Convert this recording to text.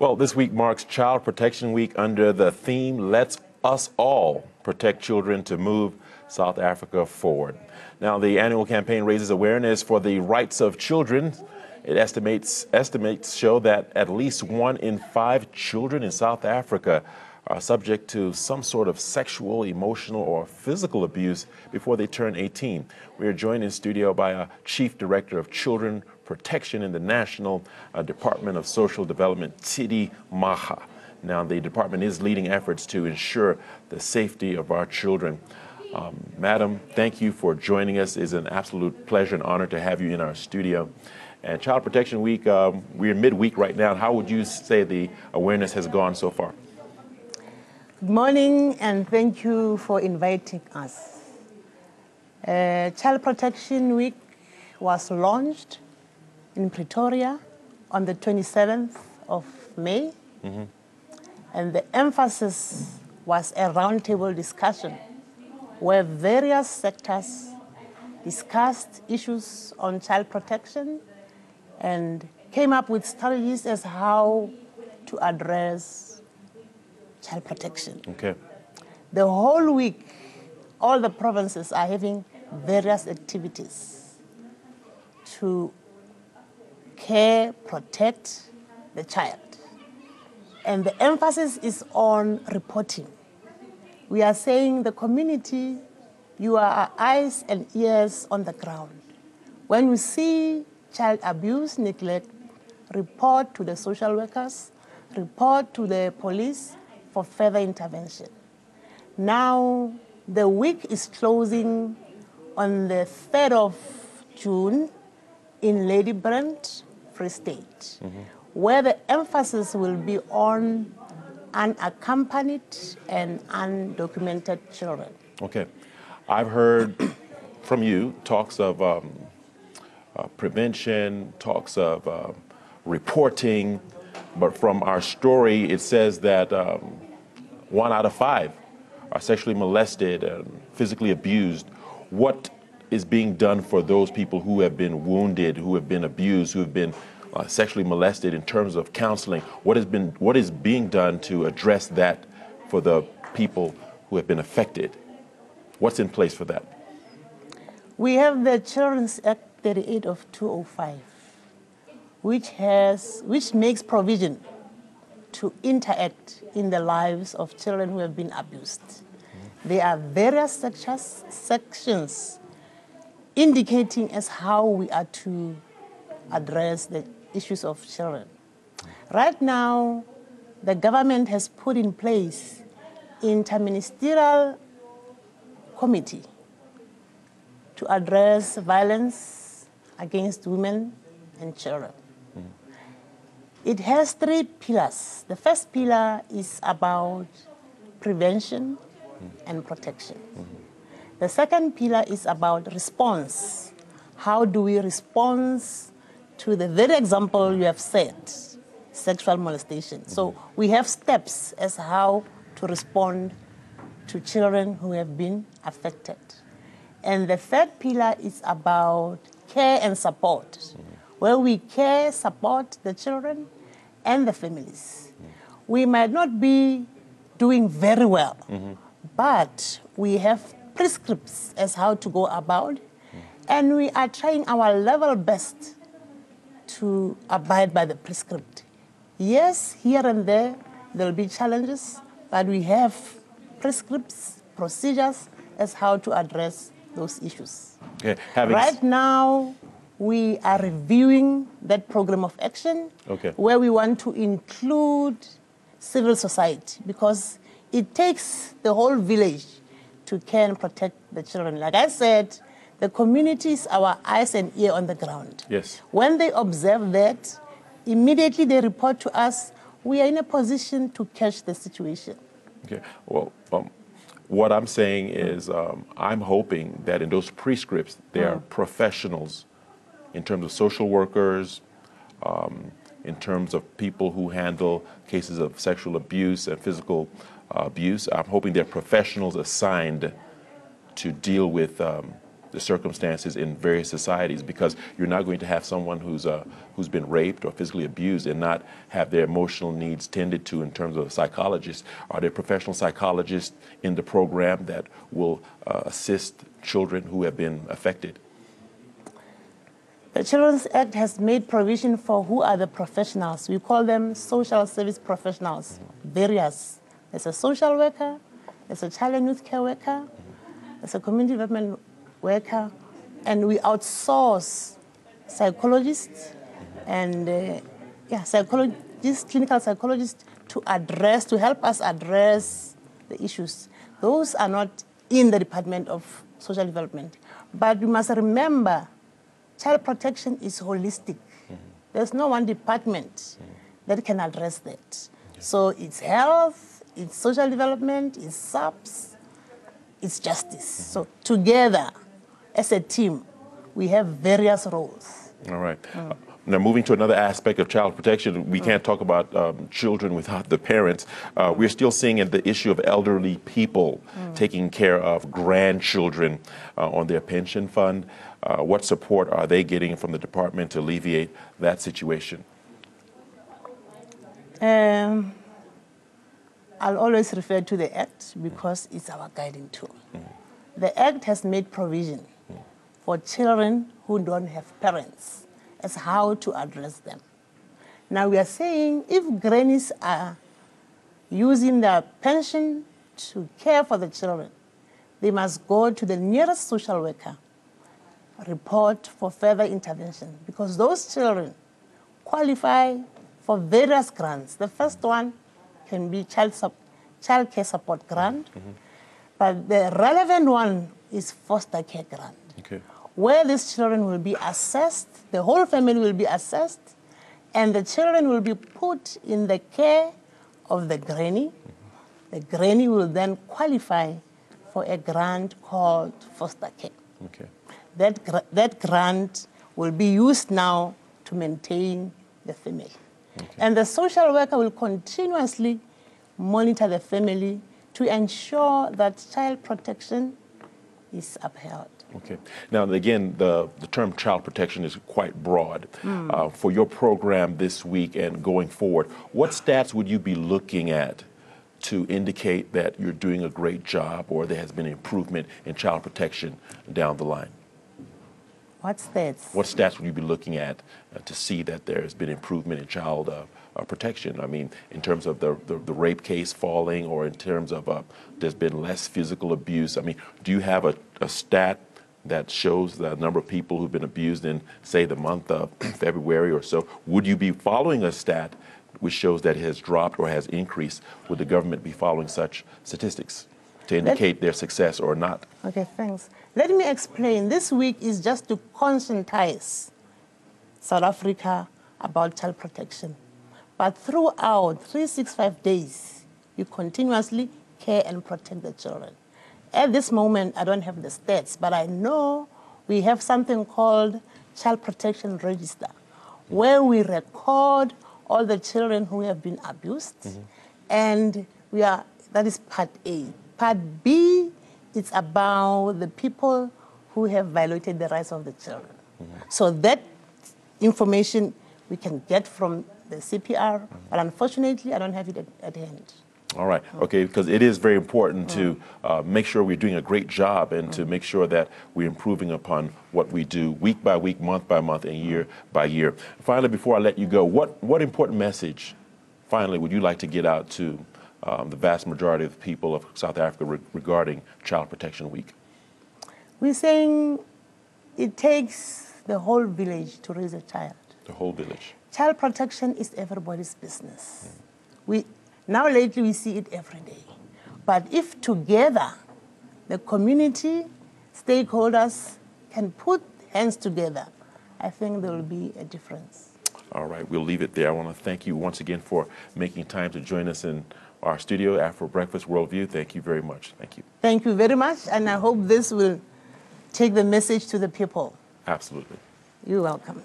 Well, this week marks Child Protection Week under the theme, Let's Us All Protect Children to Move South Africa Forward. Now, the annual campaign raises awareness for the rights of children. It estimates show that at least 1 in 5 children in South Africa are subject to some sort of sexual, emotional, or physical abuse before they turn 18. We are joined in studio by a Chief Director of Children Protection in the National Department of Social Development, Tidi Maha. Now, the department is leading efforts to ensure the safety of our children. Madam, thank you for joining us. It's an absolute pleasure and honor to have you in our studio. And Child Protection Week, we're midweek right now. How would you say the awareness has gone so far? Good morning, and thank you for inviting us. Child Protection Week was launched in Pretoria on the 27th of May, and the emphasis was a roundtable discussion where various sectors discussed issues on child protection and came up with strategies as how to address child protection. Okay. The whole week, all the provinces are having various activities to care, protect the child. And the emphasis is on reporting. We are saying the community, you are our eyes and ears on the ground. When we see child abuse, neglect, report to the social workers, report to the police for further intervention. Now, the week is closing on the 3rd of June in Ladybrand, Free State, where the emphasis will be on unaccompanied and undocumented children. Okay. I've heard from you talks of prevention, talks of reporting, but from our story, it says that 1 out of 5 are sexually molested and physically abused. What is being done for those people who have been wounded, who have been abused, who have been sexually molested in terms of counseling? What is being done to address that for the people who have been affected? What's in place for that? We have the Children's Act 38 of 2005, which makes provision to interact in the lives of children who have been abused. There are various sections indicating as how we are to address the issues of children. Right now, the government has put in place interministerial committee to address violence against women and children. It has 3 pillars. The first pillar is about prevention and protection. The second pillar is about response. How do we respond to the very example you have said, sexual molestation? So we have steps as how to respond to children who have been affected. And the third pillar is about care and support, where we care, support the children and the families. We might not be doing very well, but we have prescripts as how to go about, and we are trying our level best to abide by the prescript. Yes, here and there will be challenges, but we have prescripts, procedures as how to address those issues. Okay. Right now, we are reviewing that program of action, where we want to include civil society, because it takes the whole village to care and protect the children. Like I said, the community is our eyes and ear on the ground. Yes. When they observe that, immediately they report to us. We are in a position to catch the situation. Okay. Well, what I'm saying is I'm hoping that in those prescripts, there are professionals in terms of social workers, in terms of people who handle cases of sexual abuse and physical abuse. I'm hoping there are professionals assigned to deal with the circumstances in various societies, because you're not going to have someone who's been raped or physically abused and not have their emotional needs tended to in terms of psychologists. Are there professional psychologists in the program that will assist children who have been affected? The Children's Act has made provision for who are the professionals. We call them social service professionals, various. There's a social worker, there's a child and youth care worker, there's a community development worker, and we outsource psychologists and psychologists, clinical psychologists to help us address the issues. Those are not in the Department of Social Development. But we must remember, child protection is holistic. There's no one department that can address that. So it's health, it's social development, it's SAPS, it's justice. So together, as a team, we have various roles. All right. Now, moving to another aspect of child protection, we can't talk about children without the parents. We're still seeing the issue of elderly people taking care of grandchildren on their pension fund. What support are they getting from the department to alleviate that situation? I'll always refer to the Act because it's our guiding tool. The Act has made provision for children who don't have parents as how to address them. Now we are saying if grannies are using their pension to care for the children, they must go to the nearest social worker, report for further intervention, because those children qualify for various grants. The first one can be child care support grant, but the relevant one is foster care grant. Okay. Where these children will be assessed, the whole family will be assessed, and the children will be put in the care of the granny. The granny will then qualify for a grant called foster care. Okay. That grant will be used now to maintain the family. Okay. And the social worker will continuously monitor the family to ensure that child protection is upheld. Okay. Now, again, the term child protection is quite broad. For your program this week and going forward, what stats would you be looking at to indicate that you're doing a great job or there has been improvement in child protection down the line? What stats? What stats would you be looking at to see that there's been improvement in child protection? I mean, in terms of the rape case falling, or in terms of there's been less physical abuse. I mean, do you have a stat that shows the number of people who've been abused in, say, the month of February or so? Would you be following a stat which shows that it has dropped or has increased? Would the government be following such statistics to indicate their success or not? Okay, thanks. Let me explain. This week is just to conscientize South Africa about child protection. But throughout 365 days, we continuously care and protect the children. At this moment, I don't have the stats, but I know we have something called Child Protection Register, where we record all the children who have been abused, and that is part A. Part B, it's about the people who have violated the rights of the children. So that information we can get from the CPR, but unfortunately, I don't have it at hand. All right. Okay, because it is very important to make sure we're doing a great job and to make sure that we're improving upon what we do week by week, month by month, and year by year. Finally, before I let you go, what important message, finally, would you like to get out to the vast majority of the people of South Africa regarding Child Protection Week? We're saying it takes the whole village to raise a child. The whole village. Child protection is everybody's business. Now lately we see it every day. But if together the community, stakeholders can put hands together, I think there will be a difference. All right, we'll leave it there. I want to thank you once again for making time to join us in our studio, Afro Breakfast Worldview. Thank you very much. Thank you. Thank you very much, and I hope this will take the message to the people. Absolutely. You're welcome.